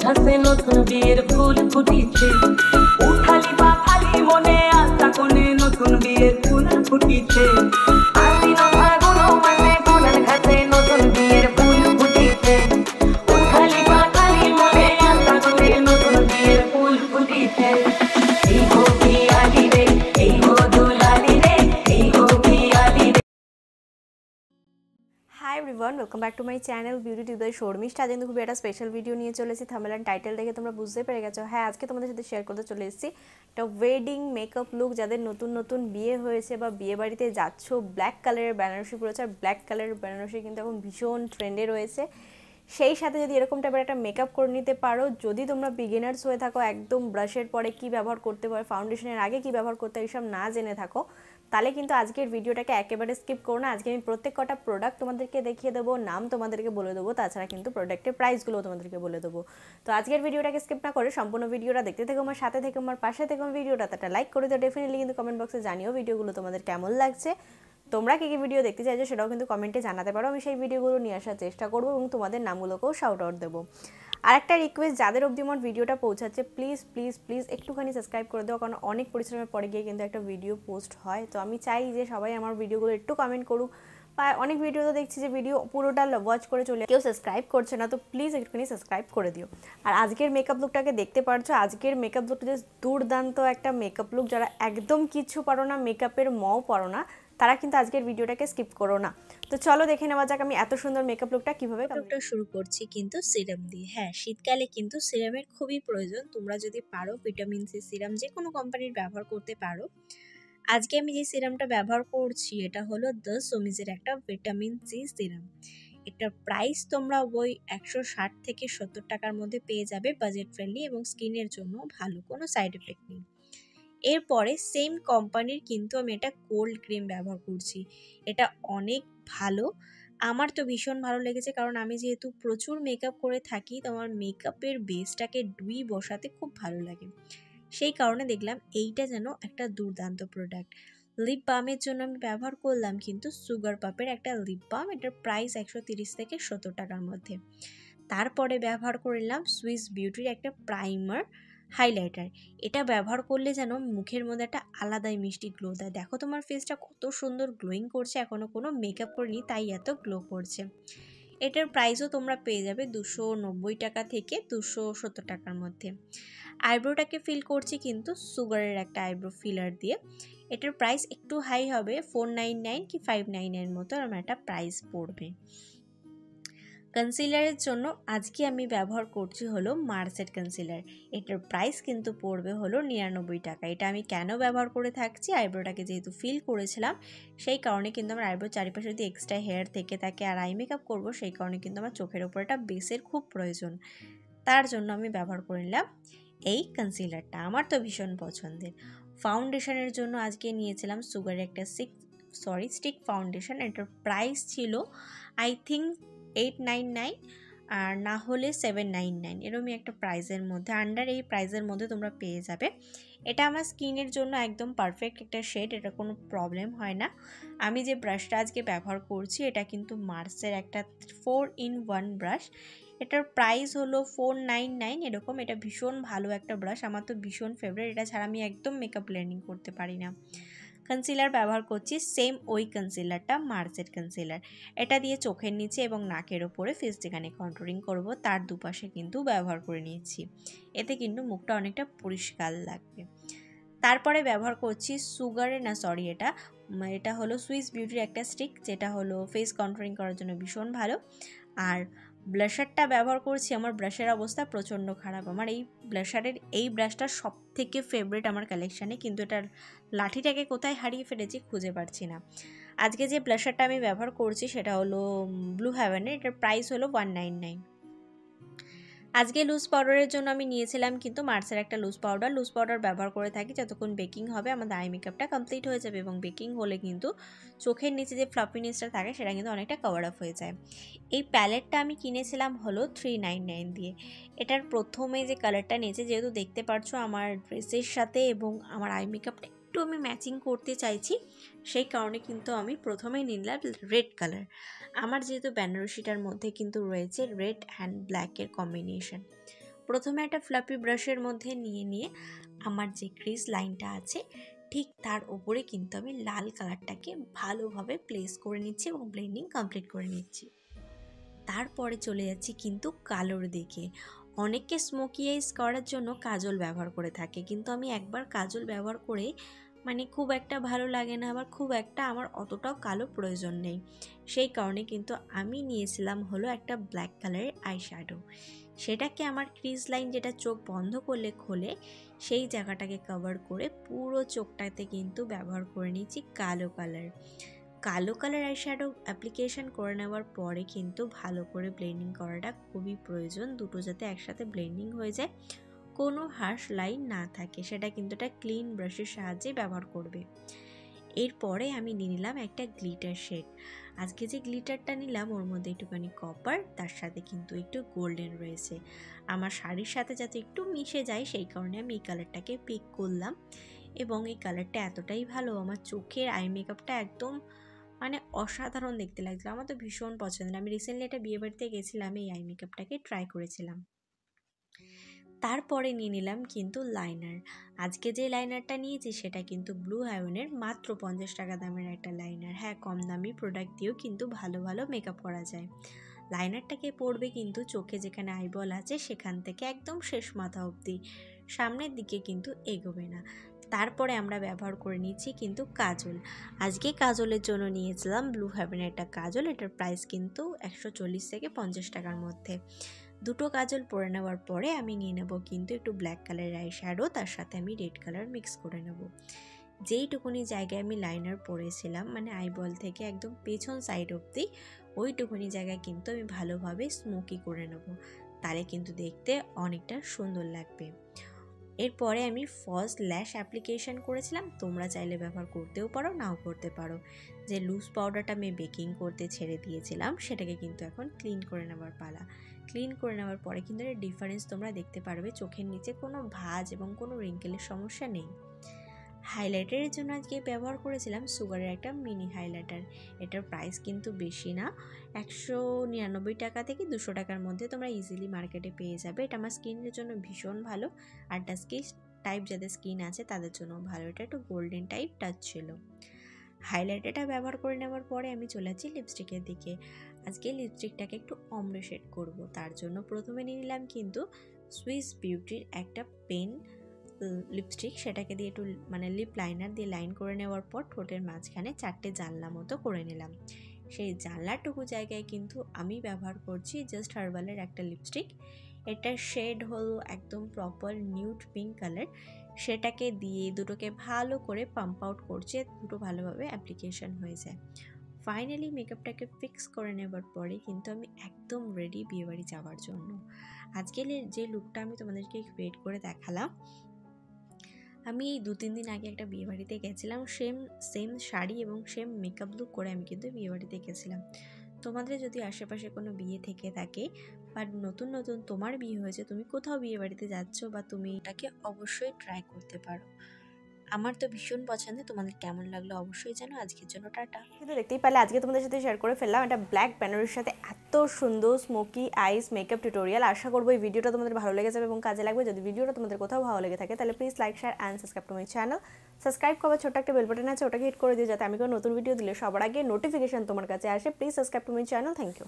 ঘাসে নতুন বিয়ের ফুল ফুটিছে, উঠালি পাখালি মনে আশা কোণে নতুন বিয়ের ফুল ফুটিছে। আশ্বিন ফাগুন মাসে কোণের ঘাসে নতুন বিয়ের ফুল ফুটিছে, উঠালি পাখালি মনে আশা কোণে নতুন বিয়ের ফুল ফুটিছে। এই গো পিয়ালি রে, এই গো দুলালি রে, এই গো পিয়ালি রে। Hi everyone, welcome back to my channel beauty to the Sharmistha. আজ কিন্তু খুবই একটা স্পেশাল ভিডিও নিয়ে চলেছি। থাম্বনেল এন্ড টাইটেল দেখে তোমরা বুঝতে পেরে গেছো। হ্যাঁ, আজকে তোমাদের সাথে শেয়ার করতে চলে এসেছি একটা ওয়েডিং মেকআপ লুক। যাদের নতুন নতুন বিয়ে হয়েছে বা বিয়ে বাড়িতে যাচ্ছ, ব্ল্যাক কালারের বেনারসি পরেছে। আর ব্ল্যাক কালারের বেনারসি কিন্তু এখন ভীষণ ট্রেন্ডে রয়েছে। সেই সাথে যদি এরকম টাইপের একটা মেকআপ করে নিতে পারো, যদি তোমরা বিগিনার্স হয়ে থাকো, একদম ব্রাশের পরে কি ব্যবহার করতে পারো, ফাউন্ডেশনের আগে কি ব্যবহার করতে হয়, এইসব না জেনে থাকো, তাহলে কিন্তু আজকের ভিডিওটাকে একেবারে স্কিপ করো না। আজকে আমি প্রত্যেক কটা প্রোডাক্ট তোমাদেরকে দেখিয়ে দেবো, নাম তোমাদেরকে বলে দেবো, তাছাড়া কিন্তু প্রোডাক্টের প্রাইসগুলো তোমাদেরকে বলে দেবো। তো আজকের ভিডিওটাকে স্কিপ না করে সম্পূর্ণ ভিডিওটা দেখতে থেকো, আমার সাথে থেকে, আমার পাশে থেকে। ভিডিওটা একটা লাইক করে দাও ডেফিনেটলি, কিন্তু কমেন্ট বক্সে জানিও ভিডিওগুলো তোমাদের কেমন লাগছে। তোমরা কী কী ভিডিও দেখতে চাইছো সেটাও কিন্তু কমেন্টে জানাতে পারো। আমি সেই ভিডিওগুলো নিয়ে আসার চেষ্টা করবো এবং তোমাদের নামগুলোকেও শাউট আউট দেবো। আর একটা রিকোয়েস্ট, যাদের অবধি আমার ভিডিওটা পৌঁছাচ্ছে, প্লিজ প্লিজ প্লিজ একটুখানি সাবস্ক্রাইব করে দেওয়া, কারণ অনেক পরিশ্রমের পরে গিয়ে কিন্তু একটা ভিডিও পোস্ট হয়। তো আমি চাই যে সবাই আমার ভিডিওগুলো একটু কমেন্ট করুক। বা অনেক ভিডিও তো দেখছি যে ভিডিও পুরোটা ওয়াচ করে চলে, কেউ সাবস্ক্রাইব করছে না। তো প্লিজ একটুখানি সাবস্ক্রাইব করে দিও। আর আজকের মেকআপ লুকটাকে দেখতে পারছো। আজকের মেকআপ লুকটা জাস্ট দুর্দান্ত একটা মেকআপ লুক। যারা একদম কিচ্ছু পারো না, মেকআপের মও পারো না, তারা কিন্তু আজকের ভিডিওটাকে স্কিপ করো না। তো চলো দেখে নেওয়া যাক আমি এত সুন্দর মেকআপ লুকটা কিভাবে। লুকটা শুরু করছি কিন্তু সিরাম দিয়ে। হ্যাঁ, শীতকালে কিন্তু সিরামের খুবই প্রয়োজন। তোমরা যদি পারো ভিটামিন সি সিরাম যে কোনো কোম্পানির ব্যবহার করতে পারো। আজকে আমি যে সিরামটা ব্যবহার করছি এটা হলো দ্য সোমিজের একটা ভিটামিন সি সিরাম। এটার প্রাইস তোমরা ওই 160 থেকে 70 টাকার মধ্যে পেয়ে যাবে, বাজেট ফ্রেন্ডলি এবং স্কিনের জন্য ভালো, কোনো সাইড এফেক্ট নেই। এরপরে সেম কোম্পানির কিন্তু আমি এটা কোল্ড ক্রিম ব্যবহার করছি। এটা অনেক ভালো, আমার তো ভীষণ ভালো লেগেছে, কারণ আমি যেহেতু প্রচুর মেকআপ করে থাকি, তো আমার মেকআপের বেসটাকে ডুই বসাতে খুব ভালো লাগে। সেই কারণে দেখলাম এইটা যেন একটা দুর্দান্ত প্রোডাক্ট। লিপ বামের জন্য আমি ব্যবহার করলাম কিন্তু সুগার পাপের একটা লিপ বাম। এটার প্রাইস 130 থেকে 70 টাকার মধ্যে। তারপরে ব্যবহার করলাম সুইস বিউটির একটা প্রাইমার হাইলাইটার। এটা ব্যবহার করলে যেন মুখের মধ্যে একটা আলাদাই মিষ্টি গ্লো দেয়। দেখো তোমার ফেসটা কত সুন্দর গ্লোয়িং করছে, এখনও কোনো মেকআপ করিনি তাই এত গ্লো করছে। এটার প্রাইসও তোমরা পেয়ে যাবে 290 টাকা থেকে 270 টাকার মধ্যে। আইব্রোটাকে ফিল করছি কিন্তু সুগারের একটা আইব্রো ফিলার দিয়ে। এটার প্রাইস একটু হাই হবে, 499 কি 599 মতো আমার একটা প্রাইস পড়বে। কনসিলারের জন্য আজকে আমি ব্যবহার করছি হলো মার্সের কনসিলার। এটার প্রাইস কিন্তু পড়বে হলো 99 টাকা। এটা আমি কেন ব্যবহার করে থাকছি, আইব্রোটাকে যেহেতু ফিল করেছিলাম সেই কারণে কিন্তু আমার আইব্রোর চারিপাশে যদি এক্সট্রা হেয়ার থেকে থাকে আর আই মেকআপ করবো, সেই কারণে কিন্তু আমার চোখের ওপর একটা বেসের খুব প্রয়োজন। তার জন্য আমি ব্যবহার করে নিলাম এই কনসিলারটা, আমার তো ভীষণ পছন্দের। ফাউন্ডেশনের জন্য আজকে নিয়েছিলাম সুগারের একটা স্টিক ফাউন্ডেশন। এটার প্রাইস ছিল আই থিঙ্ক 899 আর না হলে 799, এরকমই একটা প্রাইসের মধ্যে, আন্ডার এই প্রাইসের মধ্যে তোমরা পেয়ে যাবে। এটা আমার স্কিনের জন্য একদম পারফেক্ট একটা শেড, এটা কোনো প্রবলেম হয় না। আমি যে ব্রাশটা আজকে ব্যবহার করছি এটা কিন্তু মার্সের একটা 4-in-1 ব্রাশ। এটার প্রাইস হলো 499 এরকম। এটা ভীষণ ভালো একটা ব্রাশ, আমার তো ভীষণ ফেভারিট। এটা ছাড়া আমি একদম মেকআপ ব্লেন্ডিং করতে পারি না। কনসিলার ব্যবহার করছি সেম ওই কনসিলারটা, মার্সের কনসিলার। এটা দিয়ে চোখের নিচে এবং নাকের ওপরে ফেস যেখানে কন্ট্রোলিং করব তার দুপাশে কিন্তু ব্যবহার করে নিয়েছি। এতে কিন্তু মুখটা অনেকটা পরিষ্কার লাগবে। তারপরে ব্যবহার করছি এটা হলো সুইস বিউটির একটা স্টিক, যেটা হলো ফেস কন্ট্রোলিং করার জন্য ভীষণ ভালো। আর ব্লাশারটা ব্যবহার করছি, আমার ব্রাশের অবস্থা প্রচণ্ড খারাপ। আমার এই ব্রাশটা সব থেকে ফেভারিট আমার কালেকশানে, কিন্তু এটার লাঠিটাকে কোথায় হারিয়ে ফেলেছি খুঁজে পাচ্ছি না। আজকে যে ব্লাশারটা আমি ব্যবহার করছি সেটা হলো ব্লু হেভেনের। এটার প্রাইস হলো 199। আজকে লুজ পাউডারের জন্য আমি নিয়েছিলাম কিন্তু মার্সের একটা লুজ পাউডার ব্যবহার করে থাকি। যতক্ষণ বেকিং হবে আমাদের আই মেকআপটা কমপ্লিট হয়ে যাবে, এবং বেকিং হলে কিন্তু চোখের নিচে যে ফ্লাফিনেসটা থাকে সেটা কিন্তু অনেকটা কভার আপ হয়ে যায়। এই প্যালেটটা আমি কিনেছিলাম হলো 399 দিয়ে। এটার প্রথমে যে কালারটা নিয়েছে, যেহেতু দেখতে পাচ্ছ আমার ড্রেসের সাথে এবং আমার আই মেকআপটা একটু আমি ম্যাচিং করতে চাইছি, সেই কারণে কিন্তু আমি প্রথমেই নিলাম রেড কালার। আমার যেহেতু বেনারসিটার মধ্যে কিন্তু রয়েছে রেড অ্যান্ড ব্ল্যাকের কম্বিনেশন। প্রথমে একটা ফ্লাফি ব্রাশের মধ্যে নিয়ে আমার যে ক্রিজ লাইনটা আছে ঠিক তার উপরে কিন্তু আমি লাল কালারটাকে ভালোভাবে প্লেস করে নিচ্ছি এবং ব্লেন্ডিং কমপ্লিট করে নিচ্ছি। তারপরে চলে যাচ্ছি কিন্তু কালোর দিকে। অনেকে স্মোকি আইস করার জন্য কাজল ব্যবহার করে থাকে, কিন্তু আমি একবার কাজল ব্যবহার করে মানে খুব একটা ভালো লাগে না, আবার খুব একটা আমার অতটাও কালো প্রয়োজন নেই। সেই কারণে কিন্তু আমি নিয়েছিলাম হলো একটা ব্ল্যাক কালারের আইশ্যাডো। সেটাকে আমার ক্রিজ লাইন যেটা চোখ বন্ধ করলে খোলে সেই জায়গাটাকে কভার করে পুরো চোখটাতে কিন্তু ব্যবহার করে নিচ্ছি কালো কালার আইশ্যাডো অ্যাপ্লিকেশন করে নেওয়ার পরে কিন্তু ভালো করে ব্লেন্ডিং করাটা খুবই প্রয়োজন, দুটো যাতে একসাথে ব্লেন্ডিং হয়ে যায়, কোনো হার্শ লাইন না থাকে, সেটা কিন্তু একটা ক্লিন ব্রাশের সাহায্যে ব্যবহার করবে। এরপরে আমি নিয়ে নিলাম একটা গ্লিটার শেড। আজকে যে গ্লিটারটা নিলাম ওর মধ্যে একটুখানি কপার, তার সাথে কিন্তু একটু গোল্ডেন রয়েছে। আমার শাড়ির সাথে যাতে একটু মিশে যায় সেই কারণে আমি এই কালারটাকে পিক করলাম, এবং এই কালারটা এতটাই ভালো, আমার চোখের আই মেকআপটা একদম মানে অসাধারণ দেখতে লাগছিল। আমার তো ভীষণ পছন্দের। আমি রিসেন্টলি একটা বিয়ে বাড়িতে গেছিলাম, এই আই মেকআপটাকে ট্রাই করেছিলাম। তারপরে নিয়ে নিলাম কিন্তু লাইনার। আজকে যে লাইনারটা নিয়েছি সেটা কিন্তু ব্লু হেভেনের মাত্র 50 টাকা দামের একটা লাইনার। হ্যাঁ, কম দামি প্রোডাক্ট দিয়েও কিন্তু ভালো ভালো মেকআপ করা যায়। লাইনারটাকে পরবে কিন্তু চোখে যেখানে আইবল আছে সেখান থেকে একদম শেষ মাথা অবধি, সামনের দিকে কিন্তু এগোবে না। তারপরে আমরা ব্যবহার করে নিচ্ছি কিন্তু কাজল। আজকে কাজলের জন্য নিয়েছিলাম ব্লু হেভেনের একটা কাজল। এটার প্রাইস কিন্তু 140 থেকে 50 টাকার মধ্যে। দুটো কাজল পরে নেওয়ার পরে আমি নিয়ে নেব কিন্তু একটু ব্ল্যাক কালারের আই শ্যাডো, তার সাথে আমি রেড কালার মিক্স করে নেব। যেইটুকুনি জায়গায় আমি লাইনার পরেছিলাম মানে আইবল থেকে একদম পেছন সাইড অবধি, ওইটুকুনি জায়গায় কিন্তু আমি ভালোভাবে স্মোকি করে নেব, তাহলে কিন্তু দেখতে অনেকটা সুন্দর লাগবে। এরপরে আমি ফলস ল্যাশ অ্যাপ্লিকেশন করেছিলাম, তোমরা চাইলে ব্যবহার করতেও পারো নাও করতে পারো। যে লুজ পাউডারটা আমি বেকিং করতে ছেড়ে দিয়েছিলাম সেটাকে কিন্তু এখন ক্লিন করে নেওয়ার পালা। ক্লিন করে নেওয়ার পরে কিন্তু এর ডিফারেন্স তোমরা দেখতে পারবে, চোখের নিচে কোনো ভাঁজ এবং কোনো রিঙ্কেলের সমস্যা নেই। হাইলাইটারের জন্য আজকে ব্যবহার করেছিলাম সুগারের একটা মিনি হাইলাইটার। এটার প্রাইস কিন্তু বেশি না, 199 টাকা থেকে 200 টাকার মধ্যে তোমরা ইজিলি মার্কেটে পেয়ে যাবে। এটা আমার স্কিনের জন্য ভীষণ ভালো, আর ডাস্কি টাইপ যাদের স্কিন আছে তাদের জন্য ভালো। এটা একটু গোল্ডেন টাইপ টাচ ছিল। হাইলাইটারটা ব্যবহার করে নেওয়ার পরে আমি চলে যাচ্ছি লিপস্টিকের দিকে। আজকে লিপস্টিকটাকে একটু অমরে শেড করব, তার জন্য প্রথমে নিয়ে নিলাম কিন্তু সুইস বিউটির একটা পেন লিপস্টিক। সেটাকে দিয়ে একটু মানে লিপ লাইনার দিয়ে লাইন করে নেওয়ার পর ঠোঁটের মাঝখানে 4টে জানলা মতো করে নিলাম। সেই জানলাটুকু জায়গায় কিন্তু আমি ব্যবহার করছি জাস্ট হার্বালের একটা লিপস্টিক। এটার শেড হলো একদম প্রপার নিউড পিঙ্ক কালার। সেটাকে দিয়ে দুটোকে ভালো করে পাম্প আউট করছে, দুটো ভালোভাবে অ্যাপ্লিকেশন হয়ে যায়। ফাইনালি মেকআপটাকে ফিক্স করে নেবার পরে কিন্তু আমি একদম রেডি বিয়েবাড়ি যাওয়ার জন্য। আজকে যে লুকটা আমি তোমাদেরকে ক্রিয়েট করে দেখালাম, আমি এই 2-3 দিন আগে একটা বিয়েবাড়িতে গেছিলাম, সেম শাড়ি এবং সেম মেকআপ লুক করে আমি কিন্তু বিয়েবাড়িতে গেছিলাম। তোমাদের যদি আশেপাশে কোনো বিয়ে থেকে থাকে বা নতুন তোমার বিয়ে হয়েছে, তুমি কোথাও বিয়েবাড়িতে যাচ্ছ বা তুমি এটাকে অবশ্যই ট্রাই করতে পারো। আমার তো ভীষণ পছন্দ, তোমাদের কেমন লাগলো অবশ্যই জানো। আজকের জন্য টাটা। কিন্তু দেখতেই পারলে আজকে তোমাদের সাথে শেয়ার করে ফেললাম একটা ব্ল্যাক ব্যানারের সাথে এত সুন্দর স্মোকি আইস মেকআপ টিউটোরিয়াল। আশা করবো এই ভিডিওটা তোমাদের ভালো লেগে যাবে এবং কাজে লাগবে। যদি ভিডিওটা তোমাদের কোথাও ভালো লেগে থাকে তাহলে please like, share and subscribe to my channel. Subscribe করবার ছোট্ট একটা বেল বাটন আছে, ওটাকে হিট করে দিও যাতে আমি কোনো নতুন ভিডিও দিলে সবার আগে নোটিফিকেশন তোমার কাছে আসে। Please subscribe to my channel. Thank you.